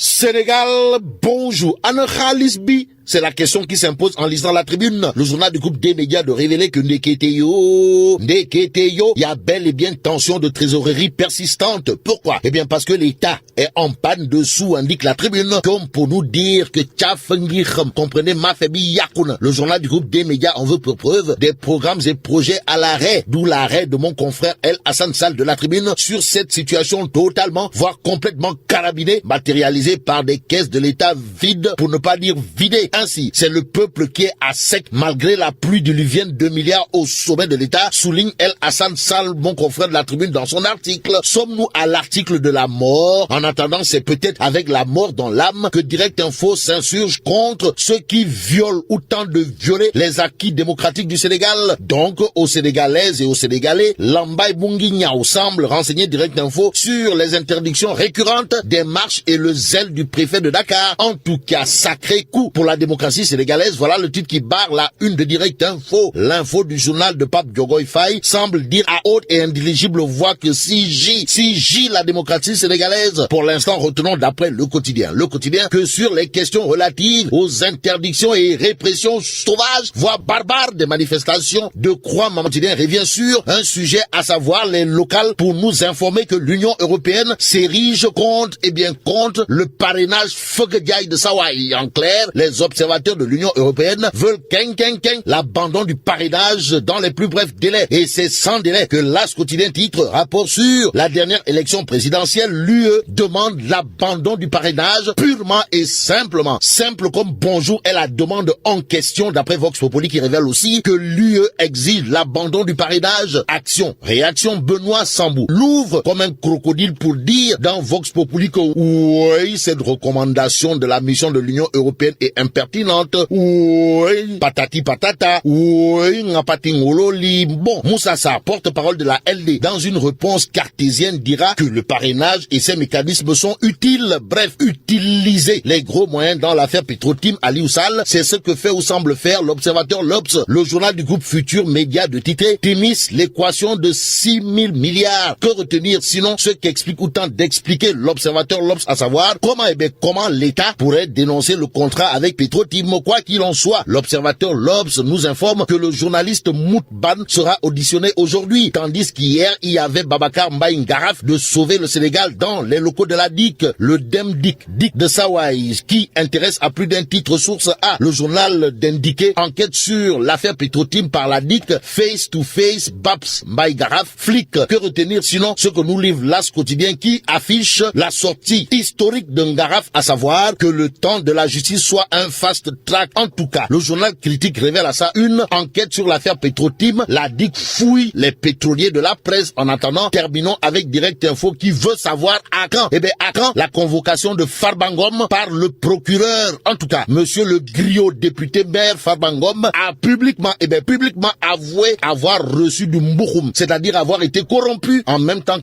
Sénégal, bonjour. Ana Khalis Bi, c'est la question qui s'impose en lisant la tribune. Le journal du groupe des médias de révéler que Ndeketeyo, il y a bel et bien tension de trésorerie persistante. Pourquoi? Eh bien parce que l'État est en panne de sous, indique la tribune, comme pour nous dire que Tchafengirem, comprenez Mafebi Yakuna. Le journal du groupe des médias en veut pour preuve des programmes et projets à l'arrêt, d'où l'arrêt de mon confrère El Hassan Sall de la tribune sur cette situation totalement, voire complètement carabinée, matérialisée par des caisses de l'État vides, pour ne pas dire vidées. Ainsi, c'est le peuple qui est à sec malgré la pluie diluvienne de milliards au sommet de l'État, souligne El Hassan Sall, mon confrère de la tribune, dans son article. Sommes-nous à l'article de la mort? En attendant, c'est peut-être avec la mort dans l'âme que Direct Info s'insurge contre ceux qui violent ou tentent de violer les acquis démocratiques du Sénégal. Donc, aux Sénégalaises et aux Sénégalais, Lambay Bunginyao semble renseigner Direct Info sur les interdictions récurrentes des marches et le zèle du préfet de Dakar. En tout cas, sacré coup pour la démocratie sénégalaise. Voilà le titre qui barre la une de Direct Info. L'info du journal de Pape Diogoy Faye semble dire à haute et intelligible voix que si J la démocratie sénégalaise. Pour l'instant, retenons d'après le quotidien que sur les questions relatives aux interdictions et répressions sauvages, voire barbares des manifestations de Croix Mamadien revient sur un sujet, à savoir les locales, pour nous informer que l'Union européenne s'érige contre le parrainage Fogediaï de Sawai. En clair, les observateurs de l'Union européenne veulent l'abandon du parrainage dans les plus brefs délais. Et c'est sans délai que l'As quotidien titre rapport sur la dernière élection présidentielle. L'UE demande l'abandon du parrainage purement et simplement. Simple comme bonjour est la demande en question d'après Vox Populi qui révèle aussi que l'UE exige l'abandon du parrainage. Action, réaction, Benoît Sambou l'ouvre comme un crocodile pour dire dans Vox Populi que oui, cette recommandation de la mission de l'Union européenne est impertinente. Oui, patati patata. Oui, ngapati ngololi. Bon, Moussa Sarr, porte-parole de la LD, dans une réponse cartésienne dira que le parrainage et ses mécanismes sont utiles. Bref, utiliser les gros moyens dans l'affaire Petro-Tim Aliou Sall, c'est ce que fait ou semble faire l'observateur L'Obs, le journal du groupe Futur Média de titrer Témis, l'équation de 6 000 milliards. Que retenir sinon ce qu'explique ou tente d'expliquer l'observateur L'Obs, à savoir comment l'État pourrait dénoncer le contrat avec Petro-Tim. Quoi qu'il en soit, l'observateur L'Obs nous informe que le journaliste Moutban sera auditionné aujourd'hui, tandis qu'hier, il y avait Babacar Mbaye Ngaraf de sauver le Sénégal dans les locaux de la DIC, le DEMDIC, DIC de Sawai, qui intéresse à plus d'un titre. Source A, le journal d'Indiqué enquête sur l'affaire Petro-Tim par la DIC, face to face, Babs Mbaye Ngaraf, flic. Que retenir sinon ce que nous livre l'As quotidien qui affiche la sortie historique de Ngaraf, à savoir que le temps de la justice soit un fast track. En tout cas, le journal Critique révèle à ça une enquête sur l'affaire Petro-Tim. La DIC fouille les pétroliers de la presse. En attendant, terminons avec Direct Info qui veut savoir à quand. À quand la convocation de Farbangom par le procureur. En tout cas, monsieur le griot député maire Farbangom a publiquement avoué avoir reçu du mbouchoum, c'est-à-dire avoir été corrompu en même temps